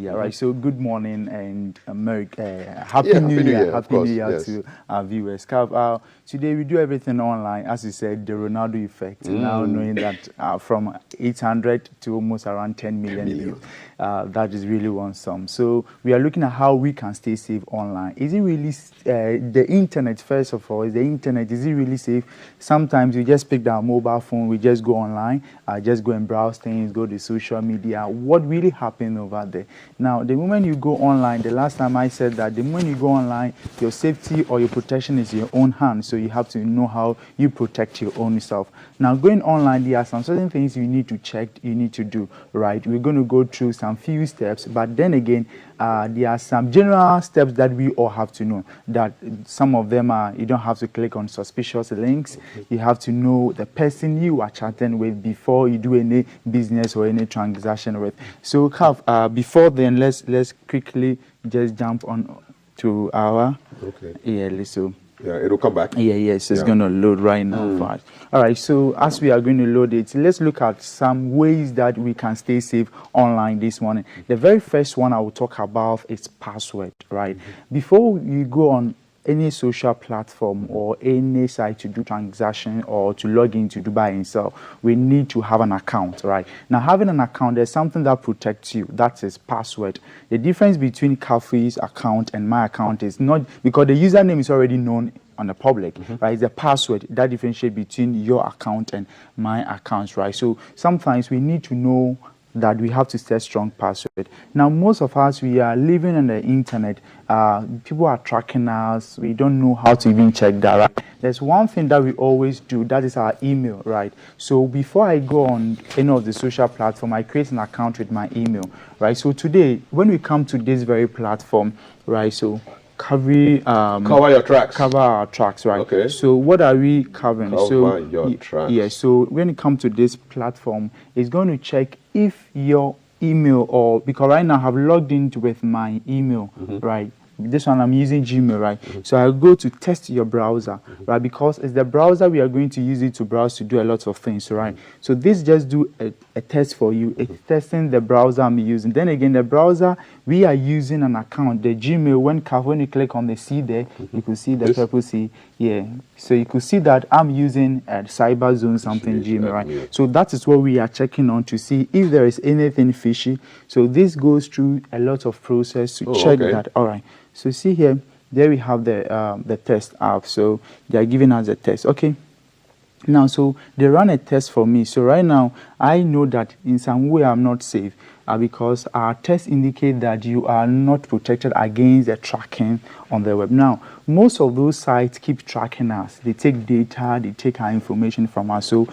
media, right? So good morning and happy New Year. Happy New Year to our viewers. Today we do everything online, as you said, the Ronaldo effect. Now knowing that from 800 to almost around 10 million views, that is really awesome. So we are looking at how we can stay safe online. Is it really the internet? First of all, is the internet, is it really safe? Sometimes we just pick our mobile phone, we just go online, just go and browse things, go to social media. What really happened over there? Now, the moment you go online, the last time I said that the moment you go online, your safety or your protection is in your own hands. So you have to know how you protect your own self. Now, going online, there are some certain things you need to check, you need to do, right? We're going to go through some few steps, but then again, there are some general steps that we all have to know. That some of them are, you don't have to click on suspicious links. You have to know the person you are chatting with before you do any business or any transaction with. So, before then, let's quickly just jump on to our so. Yeah, it'll come back. Yes, it's going to load right now fast. All right, so as we are going to load it, let's look at some ways that we can stay safe online this morning. The very first one I will talk about is password, right? Before you go on any social platform or any site to do transaction or to log in to do buy and sell, we need to have an account, right? Now, having an account, there's something that protects you. That is password. The difference between Kafri's account and my account is not because the username is already known on the public, right? It's the password that differentiates between your account and my account, right? So sometimes we need to know that we have to set strong password. Now, most of us, we are living on the internet. People are tracking us. We don't know how to even check that, right? There's one thing that we always do, that is our email, right? So before I go on any of the social platform, I create an account with my email, right? So today, when we come to this very platform, right, so cover your tracks. Cover our tracks, right? Okay. So what are we covering? Cover your tracks. Yeah. So when it comes to this platform, it's going to check if your email or because right now I have logged into with my email, right? This one I'm using Gmail, right? So I go to test your browser, right? Because it's the browser we are going to use it to browse to do a lot of things, right? So this just do a test for you. It's testing the browser I'm using. Then again, the browser we are using an account, the Gmail. When you click on the C there, you could see the purple C. Yeah. So you could see that I'm using CyberZone something Gmail, right? So that is what we are checking on to see if there is anything fishy. So this goes through a lot of process to check that. All right. So see here, there we have the test app. So they are giving us a test. Okay. Now, so they run a test for me. So right now, I know that in some way I'm not safe because our tests indicate that you are not protected against the tracking on the web. Now, most of those sites keep tracking us. They take data, they take our information from us. So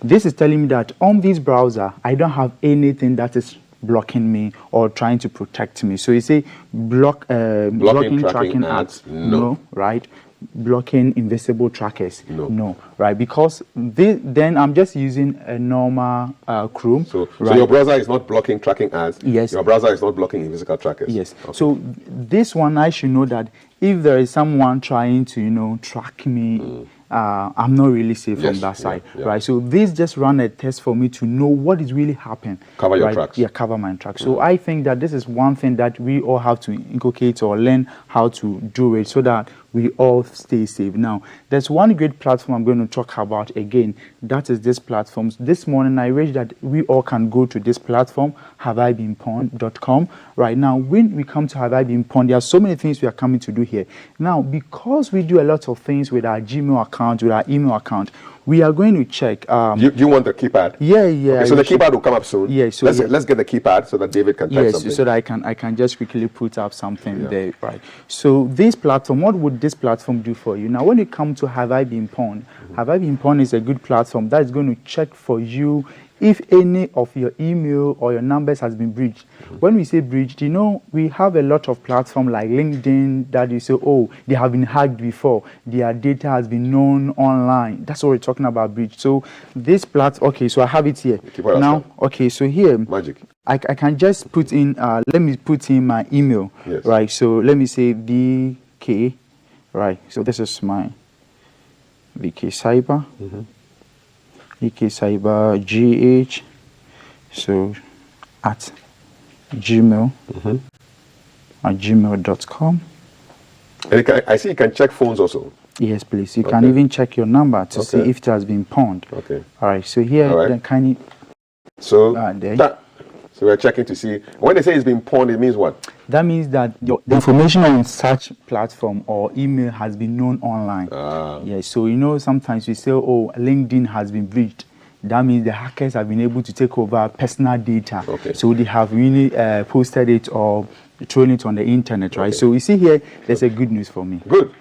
this is telling me that on this browser, I don't have anything that is blocking me or trying to protect me. So you say blocking tracking ads, no, right? Blocking invisible trackers, no, right? Because then I'm just using a normal Chrome. So your browser is not blocking tracking ads. Yes. Your browser is not blocking invisible trackers. Yes. Okay. So this one, I should know that if there is someone trying to, track me, I'm not really safe from that side, right? So this just run a test for me to know what is really happening. Cover your tracks. Yeah, cover my tracks. So I think that this is one thing that we all have to inculcate or learn how to do it so that we all stay safe. Now, there's one great platform I'm going to talk about again. That is this platform. This morning, I wish that we all can go to this platform, haveibeenpawned.com. Right now, when we come to Have I Been Pawned, there are so many things we are coming to do here. Now, because we do a lot of things with our Gmail account, with our email account, we are going to check. You want the keypad? Yeah. Okay, so the keypad will come up soon. Yeah. So let's get the keypad so that David can type something. So that I can just quickly put up something there, right? So this platform, what would this platform do for you? Now, when it comes to Have I Been Pawned, Have I Been Pawned is a good platform that is going to check for you if any of your email or your numbers has been breached. When we say breached, we have a lot of platforms like LinkedIn that you say, oh, they have been hacked before. Their data has been known online. That's what we're talking about, breach. So this platform, okay, so I have it here. Now, okay, so here, magic. I can just put in, let me put in my email, right? So let me say VK, right? So this is my VK Cyber. VK Cyber GH, so at Gmail at gmail.com. And I see you can check phones also. Yes, please. You can even check your number to see if it has been pawned. Okay. All right. So here, then kindly. So there. So we're checking to see. When they say it's been pawned, it means what? That means that the information on such platform or email has been known online. Yes. So sometimes we say, oh, LinkedIn has been breached. That means the hackers have been able to take over personal data. Okay. So they have really posted it or thrown it on the internet, right? So you see here, there's a good news for me. Good.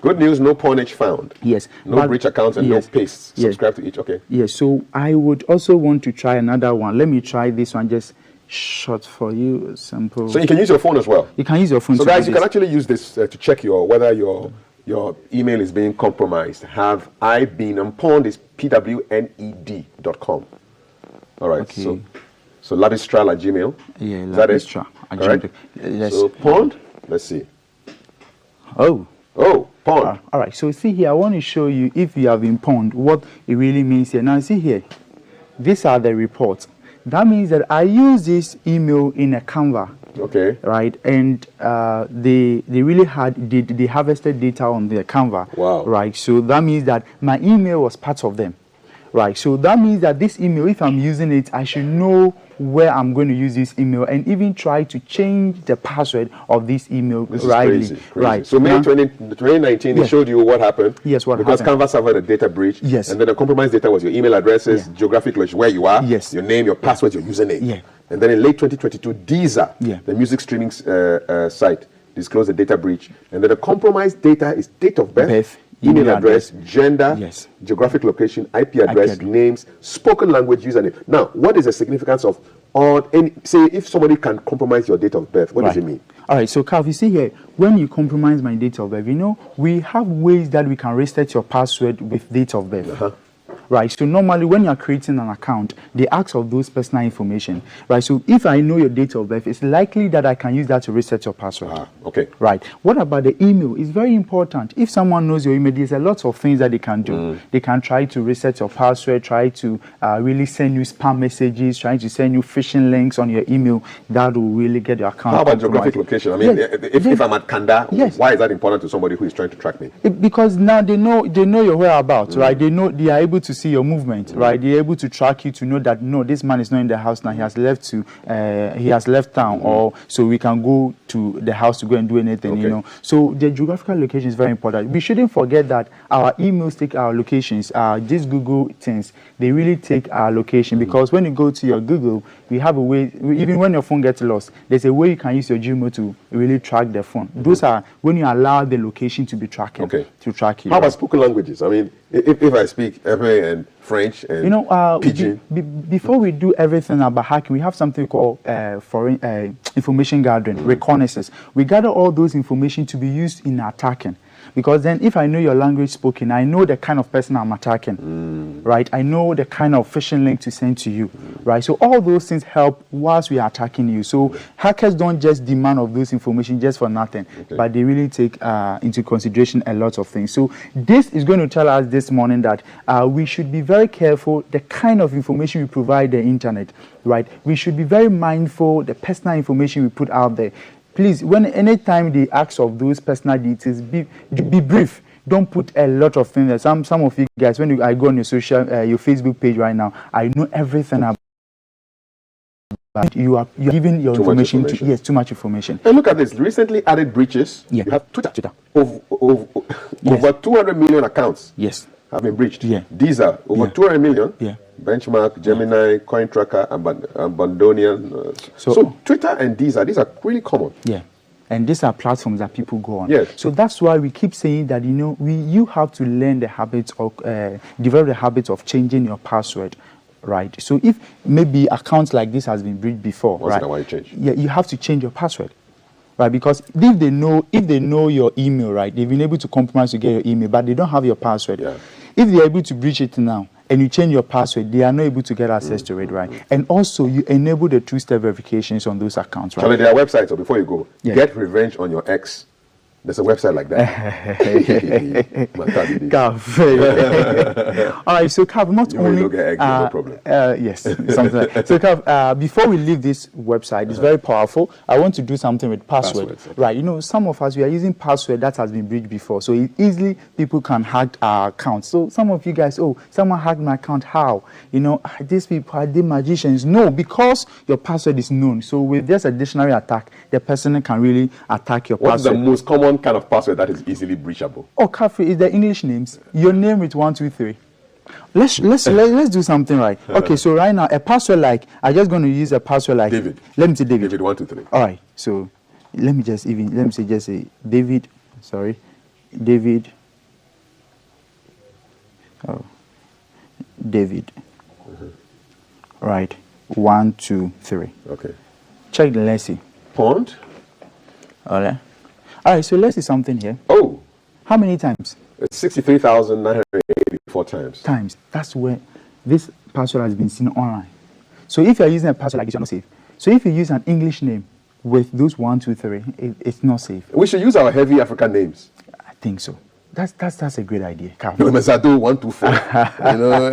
Good news, no pawnage found. Yes. No breach accounts and no paste. Subscribe to each. Okay. Yes. So I would also want to try another one. Let me try this one just short for you. Sample. So you can use your phone as well. You can use your phone. So guys, you can actually use this to check whether your email is being compromised. Have I been pawned is pwned.com. All right. Okay. So Labistral at Gmail. Yeah, Labistral at Gmail. Yes. So pawned. Let's see. Oh, pawned. All right. So see here, I want to show you if you have been pawned, what it really means here. Now see here, these are the reports. That means that I use this email in a Canva. Okay. Right, and they really they harvested data on their Canva. Wow. Right, so that means that my email was part of them. Right, so that means that this email, if I'm using it, I should know where I'm going to use this email and even try to change the password of this email. This is crazy. Right. So May 2019, it showed you what happened. Yes, what because happened. Canva suffered a data breach. Yes. And then the compromised data was your email addresses, geographic location, where you are, your name, your password, your username. Yeah. And then in late 2022, Deezer, the music streaming site, disclosed a data breach. And then the compromised data is date of birth, email address, gender, geographic location, IP address, names, spoken language, username. Now, what is the significance of say if somebody can compromise your date of birth, what does it mean? All right, so Calv, you see here, when you compromise my date of birth, we have ways that we can reset your password with date of birth. Right, so normally when you're creating an account, they ask of those personal information. Right, so if I know your date of birth, it's likely that I can use that to reset your password. Okay. Right. What about the email? It's very important. If someone knows your email, there's a lot of things that they can do. They can try to reset your password, try to really send you spam messages, try to send you phishing links on your email. That will really get your account. How about geographic location? I mean, if I'm at Kanda, why is that important to somebody who is trying to track me? Because now they know your whereabouts, right? They are able to see your movement, right? They're able to track you to know that no, this man is not in the house now. He has left town, or so we can go to the house to go and do anything. So the geographical location is very important. We shouldn't forget that our emails take our locations. These Google things, they really take our location, because when you go to your Google, we have a way. Even when your phone gets lost, there's a way you can use your Gmail to really track the phone. Those are when you allow the location to be tracking to track you. How about spoken languages? I mean, if I speak Ewe and French and Pidgin. Before we do everything about hacking, we have something called foreign information gathering, reconnaissance. We gather all those information to be used in attacking. Because then if I know your language spoken, I know the kind of person I'm attacking, right? I know the kind of phishing link to send to you, right? So all those things help whilst we are attacking you. So hackers don't just demand of those information just for nothing, but they really take into consideration a lot of things. So this is going to tell us this morning that we should be very careful the kind of information we provide the internet, right? We should be very mindful the personal information we put out there. Please, anytime they ask of those personal details, be brief. Don't put a lot of things there. Some of you guys, when I go on your your Facebook page right now, I know everything about. You are giving your information too much information. And look at this. Recently added breaches. You have Twitter. Over 200 million accounts. Have been breached. Deezer over 200 million. Benchmark, Gemini, CoinTracker, and Bandonian. So Twitter and Deezer, these are really common. And these are platforms that people go on. Yes. So that's why we keep saying that you have to learn the habit of develop the habit of changing your password. Right. So if maybe accounts like this has been breached before, why you change? You have to change your password. Right, because if they know your email, right, they've been able to compromise to get your email, but they don't have your password. If they're able to breach it now and you change your password, they are not able to get access to it, right? And also you enable the two-step verifications on those accounts, right? So there are websites, so before you go, get revenge on your ex. There's a website like that. All right, so Cav, not you only no problem. Yes, something like. So Cav, before we leave this website, it's very powerful. I want to do something with password. Right, you know, some of us, we are using password that has been breached before, so easily people can hack our accounts. So some of you guys, oh, someone hacked my account. How? You know, these people are the magicians. No, because your password is known. So with this additional attack, the person can really attack your password. What's the most common kind of password that is easily breachable? Oh, Cafe, is the English names. Your name with 1, 2, 3. Let's do something right. Okay, so right now a password like I'm just going to use a password like David. Let me say David. David 1, 2, 3. All right. So let me just say David. Sorry, David. Oh, David. Right. 1, 2, 3. Okay. Check the let's see. Pond. All right. All right. So let's see something here. Oh. How many times? It's 63,984 times. Times. That's where this password has been seen online. So if you're using a password like this, you're not safe. So if you use an English name with those 1, 2, 3, it's not safe. We should use our heavy African names. I think so. That's a great idea. Mesado 1, 2, 4. You know,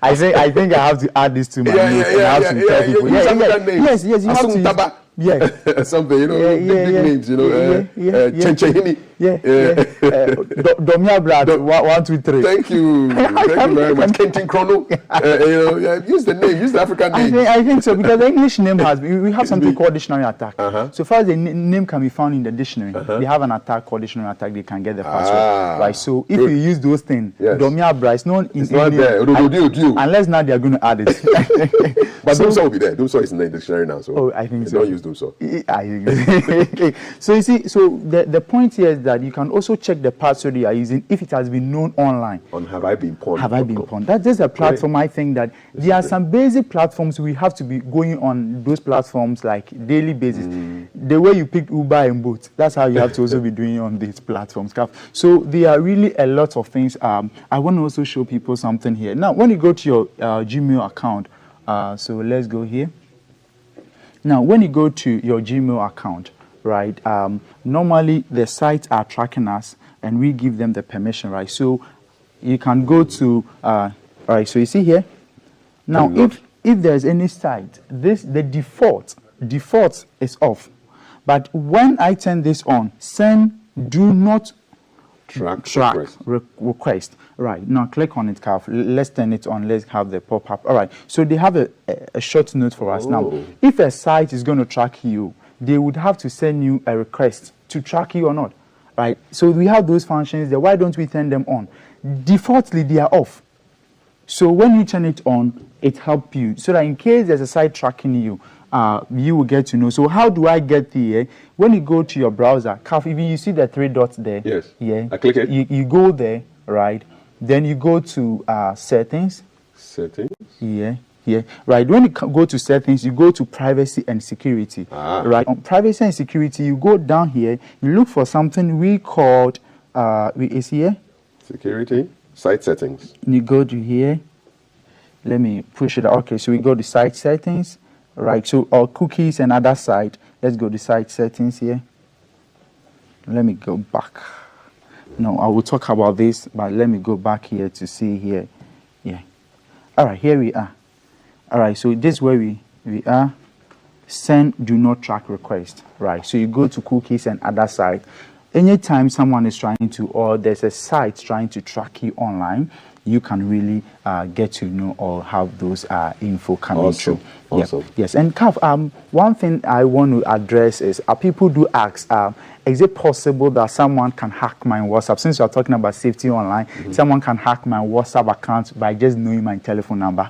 I think I have to add this to my notes. Yes, you have to. Yeah, something, you know, big names, you know, Chenchehini. Domia Brad, 1, 2, 3. Thank you very much. Kentin Chrono, you know, use the name, use the African name. I think so, because the English name we have something called dictionary attack. So far as the name can be found in the dictionary, they have an attack called dictionary attack. They can get the password, right? So if you use those things, Domia Brad, it's not there. Unless now they are going to add it. But Dumso will be there. Dumso is in the dictionary now, so I think so. Don't use Dumso. So you see, so the point here is that you can also check the password you are using if it has been known online. On Have I Been Pawned? Have I Been Pawned? That is a platform. I think that there are some basic platforms we have to be going on those platforms like daily basis. The way you pick Uber and Bolt, that's how you have to also be doing on these platforms. So there are really a lot of things. I want to also show people something here. Now, when you go to your Gmail account, so let's go here. Now, when you go to your Gmail account, right, normally the sites are tracking us and we give them the permission, right? So you can go to, all right, so you see here. Now, if there's any site, the default is off. But when I turn this on, send do not track request. Right, now click on it, Calf. Let's turn it on. Let's have the pop-up. All right, so they have a short note for us. Now, if a site is going to track you, they would have to send you a request to track you or not. Right, so we have those functions there. Why don't we turn them on? Defaultly, they are off. So when you turn it on, it helps you. So that in case there's a site tracking you, you will get to know. So how do I get the when you go to your browser, Calf, if you see the 3 dots there, yes, I click it. You go there, right? Then you go to settings. Settings. Right. When you go to settings, you go to privacy and security. Right. On privacy and security, you go down here. You look for something we called is here. Security. Site settings. You go to here. Let me push it. Okay. So we go to site settings. Right. So our cookies and other site. Let's go to site settings here. Let me go back. No, I will talk about this, but let me go back here to see here. Yeah. All right, here we are. All right, so this is where we are. Send do not track request. Right, so you go to cookies and other site. Anytime someone is trying to, or there's a site trying to track you online, you can really get to know or have those info coming through. Awesome. Yeah. Yes, and Kav, one thing I want to address is people do ask, is it possible that someone can hack my WhatsApp? Since you're talking about safety online, someone can hack my WhatsApp account by just knowing my telephone number.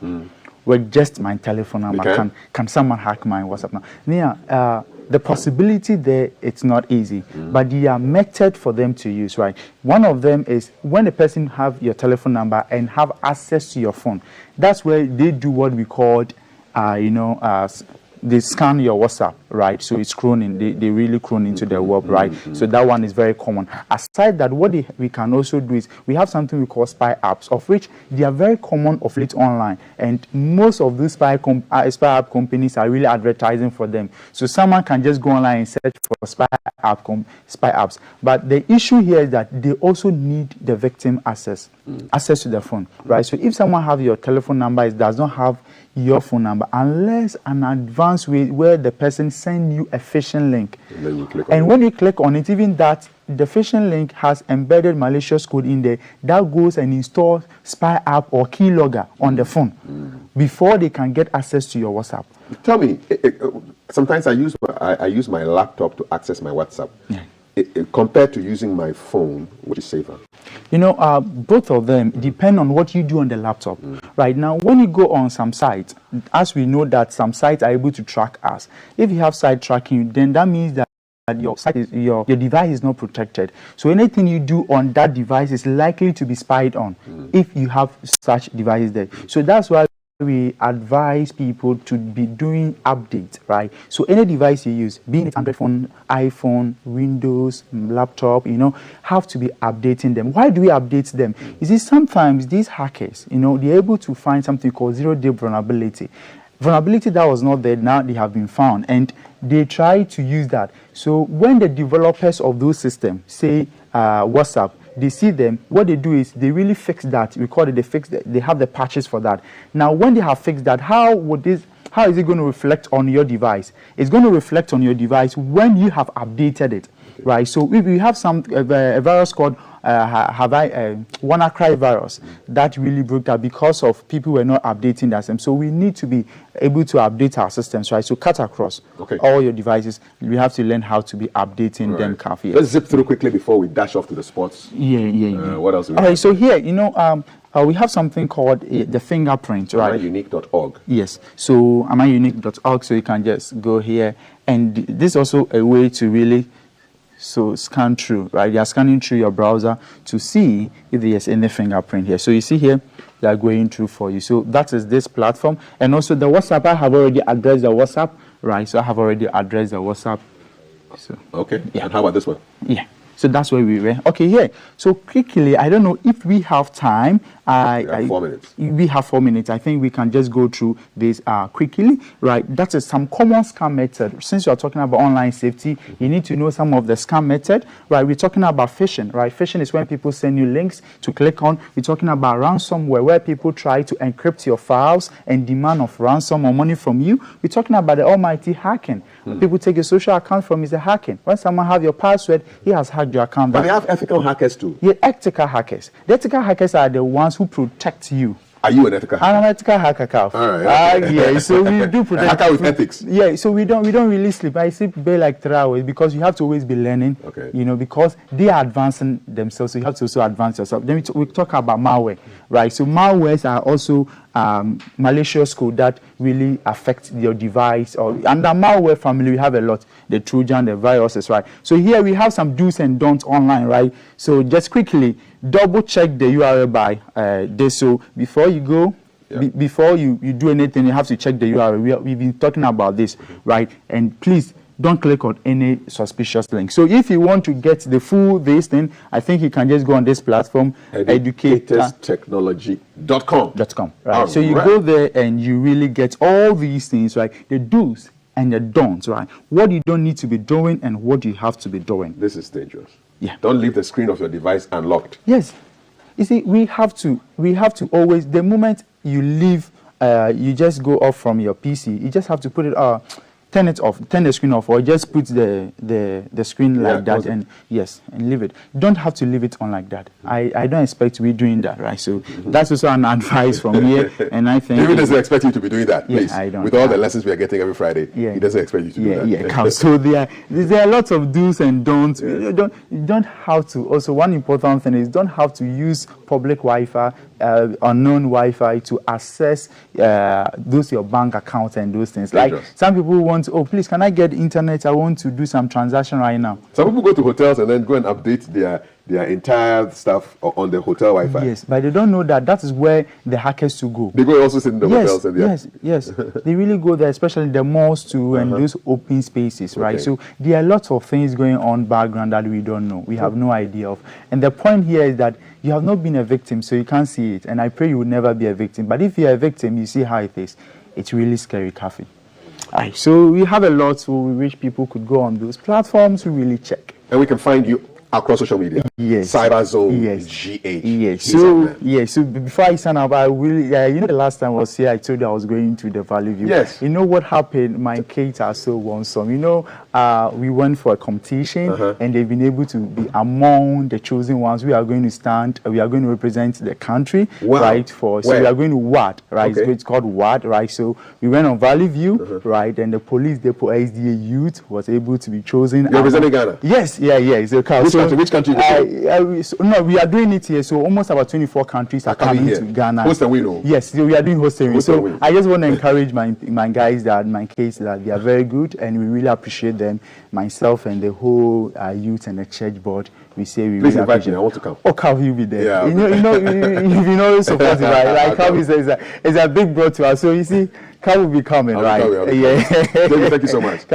With just my telephone number, can someone hack my WhatsApp number? Yeah, the possibility there, it's not easy, but there are methods for them to use, right? One of them is when a person have your telephone number and have access to your phone. That's where they do what we call, they scan your WhatsApp, right? So it's cloning. They really clone into the web, right? So that one is very common. Aside that, what we can also do is we have something we call spy apps, of which they are very common of late online, and most of these spy app companies are really advertising for them. So someone can just go online and search for spy apps. But the issue here is that they also need the victim access to the phone, right? So if someone has your telephone number, it does not have your phone number unless an advanced way where the person send you a phishing link, and when you click on it, even that the phishing link has embedded malicious code in there that goes and installs spy app or keylogger on the phone before they can get access to your WhatsApp. Tell me, sometimes I use my laptop to access my WhatsApp. Compared to using my phone, which is safer? Both of them depend on what you do on the laptop. Right now, when you go on some sites, as we know that some sites are able to track us, if you have site tracking, then that means that your site is, your device is not protected. So anything you do on that device is likely to be spied on if you have such devices there. So that's why we advise people to be doing updates, right? So any device you use, being it Android phone, iPhone, Windows, laptop, have to be updating them. Why do we update them? You see, sometimes these hackers, they're able to find something called zero-day vulnerability. Vulnerability that was not there, now they have been found, and they try to use that. So when the developers of those systems, say WhatsApp, they see them, what they do is they really fix that. We call it they have the patches for that. Now, when they have fixed that, how is it going to reflect on your device? It's going to reflect on your device when you have updated it, right? So if you have a virus called WannaCry virus that really broke out because of people were not updating that system. So we need to be able to update our systems, right? So cut across all your devices. We have to learn how to be updating them carefully. Let's zip through quickly before we dash off to the sports. What else? All right. So here, we have something called the fingerprint, right? AmIUnique.org. Yes. So AmIUnique.org. So you can just go here, and this is also a way to really scan through, right? You are scanning through your browser to see if there's any fingerprint here. So you see here, they are going through for you. So that is this platform. And also the WhatsApp, I have already addressed the WhatsApp, right? So I have already addressed the WhatsApp. So, okay. Yeah. And how about this one? Yeah. So that's where we were. Okay, here. So quickly, I don't know if we have time. We have 4 minutes. We have 4 minutes. I think we can just go through this quickly, right? That is some common scam method. Since you are talking about online safety, you need to know some of the scam method, right? We're talking about phishing, right? Phishing is when people send you links to click on. We're talking about ransomware, where people try to encrypt your files and demand of ransom or money from you. We're talking about the almighty hacking. People take your social account from you, is hacking. When someone have your password, he has hacked your account. But they have ethical hackers too. Yeah, ethical hackers. The ethical hackers are the ones who protect you. Are you an ethical hacker? I'm an ethical hacker, Calf. All right. Yeah, so we do protect. Hacker with ethics. Yeah, so we don't really sleep. I sleep bare like 3 hours because you have to always be learning. Okay. Because they are advancing themselves, so you have to also advance yourself. Then we talk about malware, right? So malwares are also malicious code that really affect your device. Under malware family, we have a lot: the Trojan, the viruses, right? So here we have some do's and don'ts online, right? So just quickly, double check the URL by this. So before you go, before you do anything, you have to check the URL. We've been talking about this, right? And please don't click on any suspicious link. So if you want to get the full thing, I think you can just go on this platform, educators.technology.com. Right. So you go there and you really get all these things, right? The do's and the don'ts, right? What you don't need to be doing and what you have to be doing. This is dangerous. Yeah. Don't leave the screen of your device unlocked. Yes. You see, we have to always, the moment you leave, you just go off from your PC, you just have to put it turn it off, turn the screen off, or just put the screen like that, and leave it. You don't have to leave it on like that. I don't expect to be doing that, right? So that's also an advice from here, and I think David doesn't expect you to be doing that. Please, I don't. With all the lessons we are getting every Friday, he doesn't expect you to do that. Yeah. So there are lots of do's and don'ts. You don't have to. Also, one important thing is don't have to use public Wi-Fi, unknown Wi-Fi to access those your bank accounts and those things. Like some people want, please, can I get internet? I want to do some transaction right now. Some people go to hotels and then go and update their their entire stuff on the hotel Wi-Fi. Yes, but they don't know that that is where the hackers to go. They go also sit in the hotels. And yes. They really go there, especially the malls too, and those open spaces, right? So there are lots of things going on background that we don't know. We have no idea of. And the point here is that you have not been a victim, so you can't see it. And I pray you will never be a victim. But if you're a victim, you see how it is. It's really scary, Kafi. So we have a lot, so we wish people could go on those platforms to really check. And we can find you across social media. Yes. Cyberzone yes. GH. Yes. So before I sign up, I will. The last time I was here, I told you I was going to the Valley View. Yes. You know what happened? My kids are so wonsome. We went for a competition, and they've been able to be among the chosen ones. We are going to stand. We are going to represent the country, right? So we are going to WAD, right? Okay. So it's called WAD, right? So we went on Valley View, right? And the police depot SDA youth was able to be chosen. You're representing Ghana? Yes. Which country? No, we are doing it here. So almost about 24 countries are coming to Ghana. Host and Win. Yes, so we are doing host and win. So I just want to encourage my guys, my kids, that they are very good, and we really appreciate them. Myself and the whole youth and the church board. We say we please really invite me. I want to come. Oh, Kavi will be there. Yeah. You know, support it, right? Like Kavi says, it's a big bro to us. So you see, Kavi will be coming, right? David, thank you so much.